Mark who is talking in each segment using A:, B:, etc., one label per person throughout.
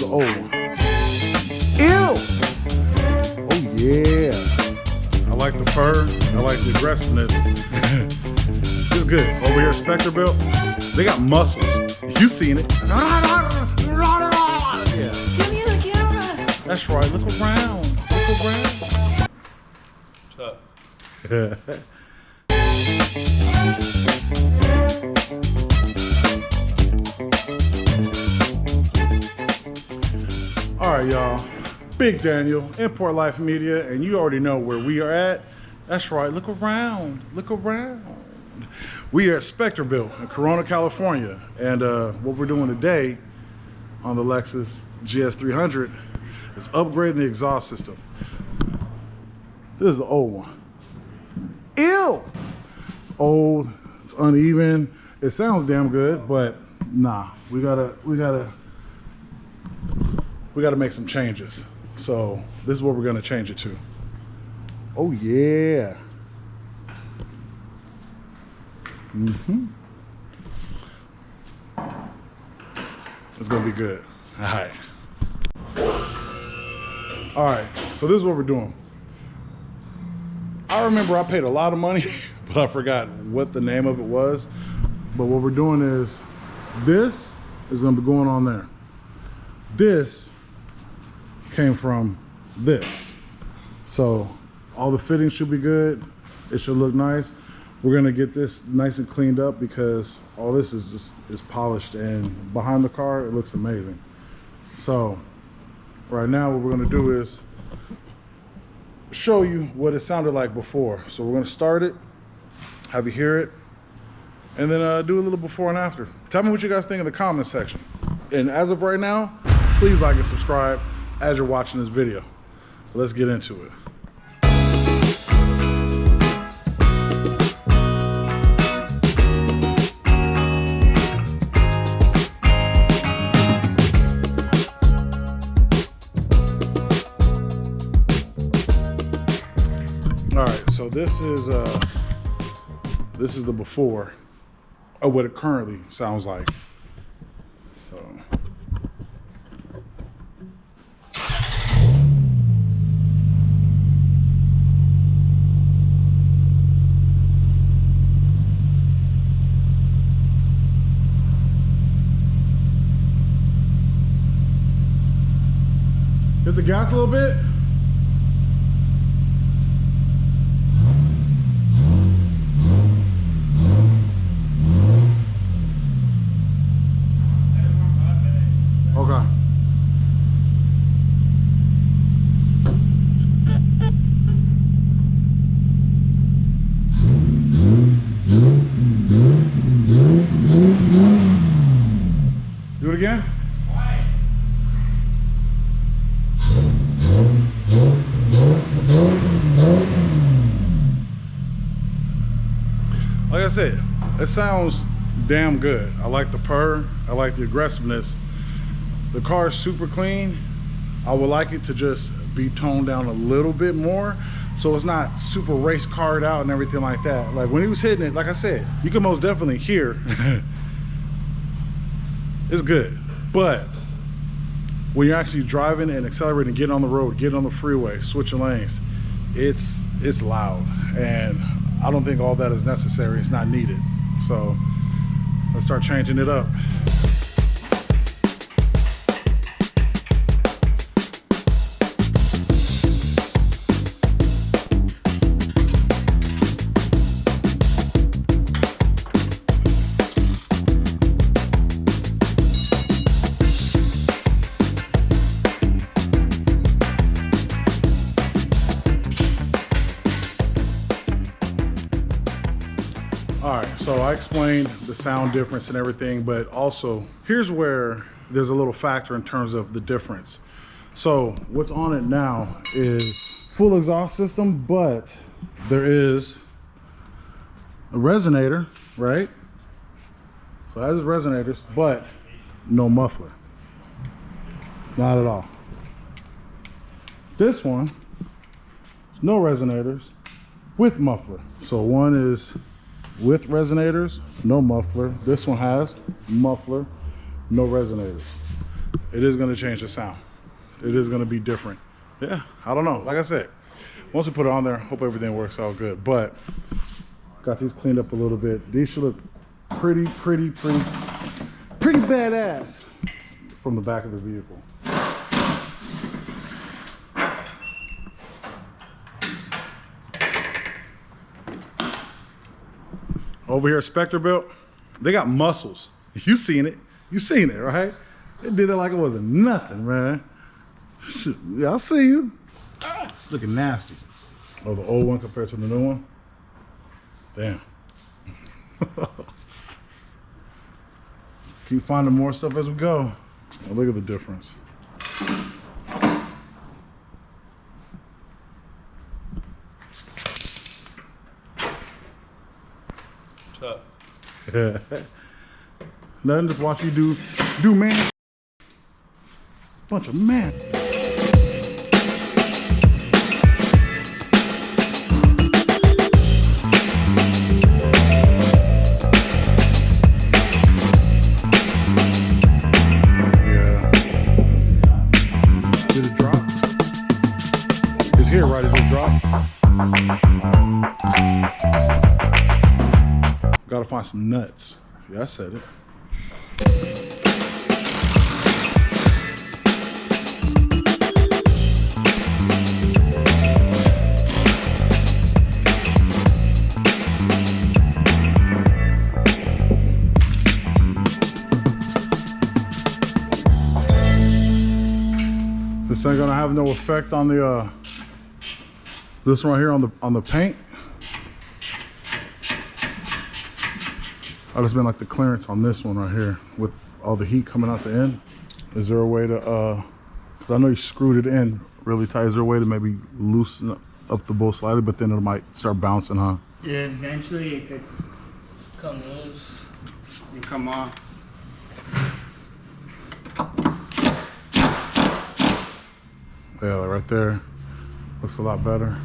A: old one. Ew! Oh yeah. I like the fur. I like the aggressiveness. It's good. Over here, Spectre built. They got muscles. You seen it. Yeah.
B: Give me the camera.
A: That's right. Look around. Look around. What's up? All right, y'all. Big Daniel, Import Life Media, and you already know where we are at. That's right. Look around. Look around. We are at Spectre Built in Corona, California, and what we're doing today on the Lexus GS300 is upgrading the exhaust system. This is the old one. Ew! It's old. It's uneven. It sounds damn good, but nah. We gotta make some changes. So this is what we're gonna change it to. Oh yeah. It's gonna be good. All right. All right, so this is what we're doing. I remember I paid a lot of money, but I forgot what the name of it was. But what we're doing is, this is gonna be going on there. This came from this. So all the fittings should be good. It should look nice. We're gonna get this nice and cleaned up because all this is polished, and behind the car, it looks amazing. So right now what we're gonna do is show you what it sounded like before. So we're gonna start it, have you hear it, and then do a little before and after. Tell me what you guys think in the comment section. And as of right now, please like and subscribe as you're watching this video. Let's get into it. All right, so this is the before of what it currently sounds like. So. Hit the gas a little bit. Okay. Do it again. Like I said, it sounds damn good. I like the purr. I like the aggressiveness. The car is super clean. I would like it to just be toned down a little bit more, so it's not super race carred out and everything like that. Like when he was hitting it, like I said, you can most definitely hear it's good. But when you're actually driving and accelerating, getting on the road, getting on the freeway, switching lanes, it's loud, and I don't think all that is necessary. It's not needed. So let's start changing it up. All right, so I explained the sound difference and everything, but also here's where there's a little factor in terms of the difference. So what's on it now is full exhaust system, but there is a resonator, right? So that is resonators, but no muffler. Not at all. This one, no resonators with muffler. So one is with resonators, no muffler. This one has muffler, no resonators. it is gonna change the sound. It is gonna be different. Yeah, I don't know. Like I said, once we put it on there, hope everything works out good. But got these cleaned up a little bit. These should look pretty badass from the back of the vehicle. Over here at Spectre Built, they got muscles. You seen it. You seen it, right? They did it like it wasn't nothing, man. Yeah, I see you. Looking nasty. Oh, the old one compared to the new one? Damn. Keep finding more stuff as we go. Oh, look at the difference.
C: What's up?
A: Nothing, just watch you do man. Bunch of man. Yeah. Did it drop? It's here, right? Did it drop? Gotta find some nuts. Yeah, I said it. This ain't gonna have no effect on the this one right here on the paint. I just been like the clearance on this one right here with all the heat coming out the end. Is there a way to because I know you screwed it in really tight, is there a way to maybe loosen up the bolt slightly, but then it might start bouncing, huh?
C: Yeah, eventually it could come loose and come off.
A: Yeah, like right there. Looks a lot better.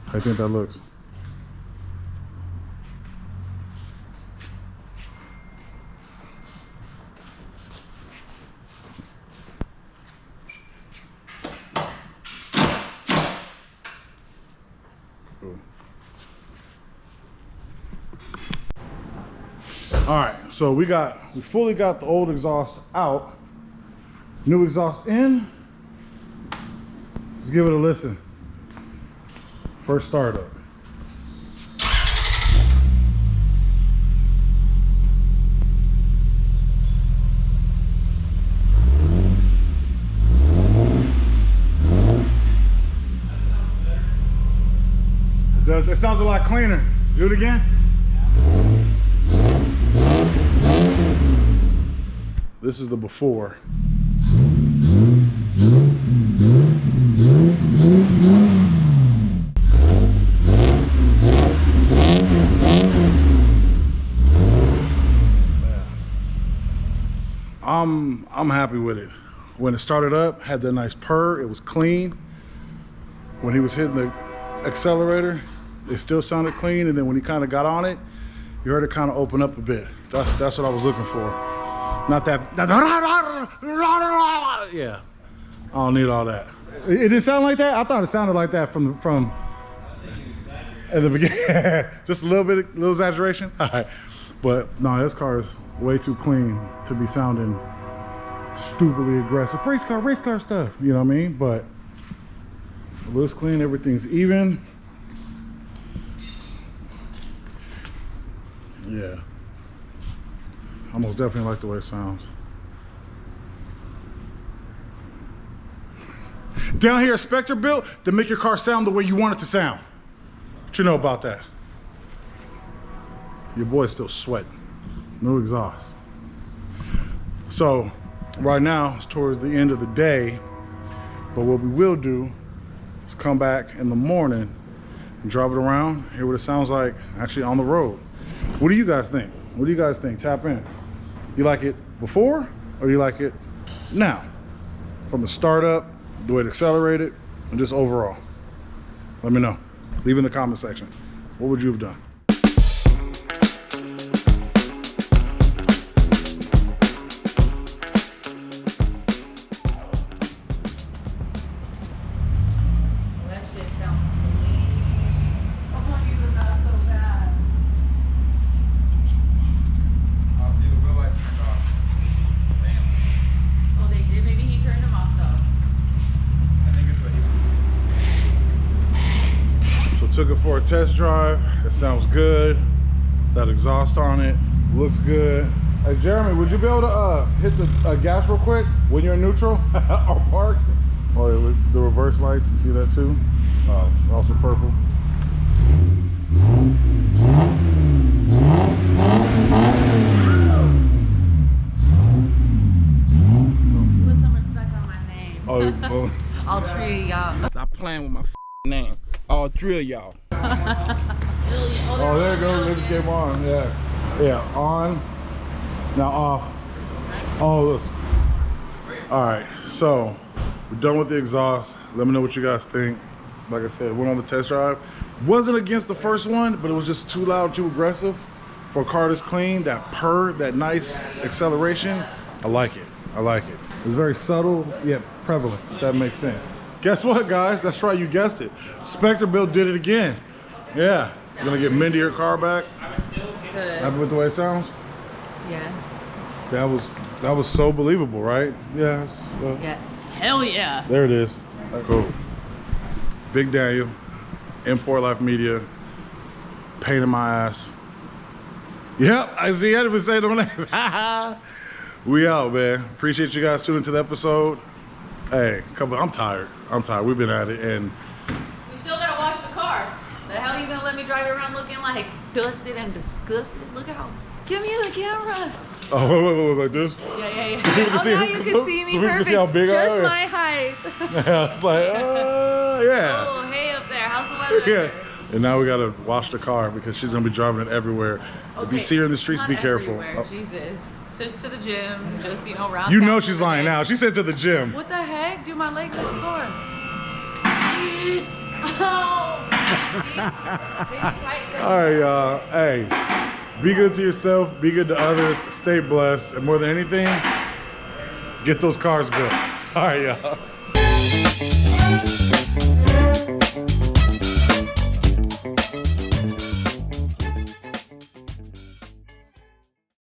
A: How do you think that looks? Cool. All right, so we fully got the old exhaust out. New exhaust in. Let's give it a listen. First startup. It sounds a lot cleaner. Do it again. This is the before. I'm happy with it. When it started up, had that nice purr, it was clean. When he was hitting the accelerator, it still sounded clean, and then when he kind of got on it, you heard it kind of open up a bit. That's what I was looking for. Not that, yeah. I don't need all that. It didn't sound like that? I thought it sounded like that from at the beginning. Just a little exaggeration. All right, but no, this car is way too clean to be sounding stupidly aggressive. Race car stuff. You know what I mean? But it looks clean. Everything's even. Yeah. I most definitely like the way it sounds. Down here at Spectre Built, to make your car sound the way you want it to sound. What you know about that? Your boy's still sweating. No exhaust. So right now it's towards the end of the day, but what we will do is come back in the morning and drive it around, hear what it sounds like actually on the road. What do you guys think? What do you guys think? Tap in. You like it before or you like it now? From the startup, the way it accelerated, and just overall. Let me know. Leave in the comment section. What would you have done? took it for a test drive. It sounds good. That exhaust on it looks good. Hey Jeremy, would you be able to hit the gas real quick when you're in neutral or park? Oh, the reverse lights, you see that too? Also purple.
D: Put some respect on my name.
A: Oh,
D: All three of y'all.
E: Stop playing with my name. All three of y'all.
A: oh, there it goes. They just came on. Yeah. Yeah, on. Now off. Oh, listen. All right, so we're done with the exhaust. Let me know what you guys think. Like I said, went on the test drive. Wasn't against the first one, but it was just too loud, too aggressive. For a car that's clean, that purr, that nice acceleration, I like it. I like it. It's very subtle, yet prevalent, if that makes sense. Guess what, guys? That's right, you guessed it. Spectre Build did it again. Yeah, we're gonna get Mindy her car back. Happy with the way it sounds?
D: Yes.
A: That was so believable, right? Yes.
D: Yeah. Hell yeah.
A: There it is. Cool. Big Daniel, Import Life Media, pain in my ass. Yep, I see. I didn't even say no names. We out, man. Appreciate you guys tuning into the episode. Hey, I'm tired. We've been at it, and
D: We still gotta wash the car. The hell you gonna let me drive it around looking like dusted and disgusted? Look how. Give me the camera.
A: oh, wait, like this.
D: Yeah.
A: So people can see,
D: now you can see me
A: so people
D: perfect.
A: can see how big I
D: Just
A: am.
D: my height.
A: Yeah, it's like, yeah.
D: Oh, hey up there. How's the weather?
A: Yeah. And now we gotta wash the car because she's gonna be driving it everywhere. If you see her in the streets,
D: not
A: be careful.
D: everywhere, Jesus. Just to the gym, just, around
A: You
D: town
A: know
D: for
A: she's
D: the
A: lying
D: day.
A: now. She said to the gym.
D: What the heck? Dude, my legs are sore. Oh.
A: All right, y'all. Hey, be good to yourself, be good to others, stay blessed, and more than anything, get those cars built. All right, y'all.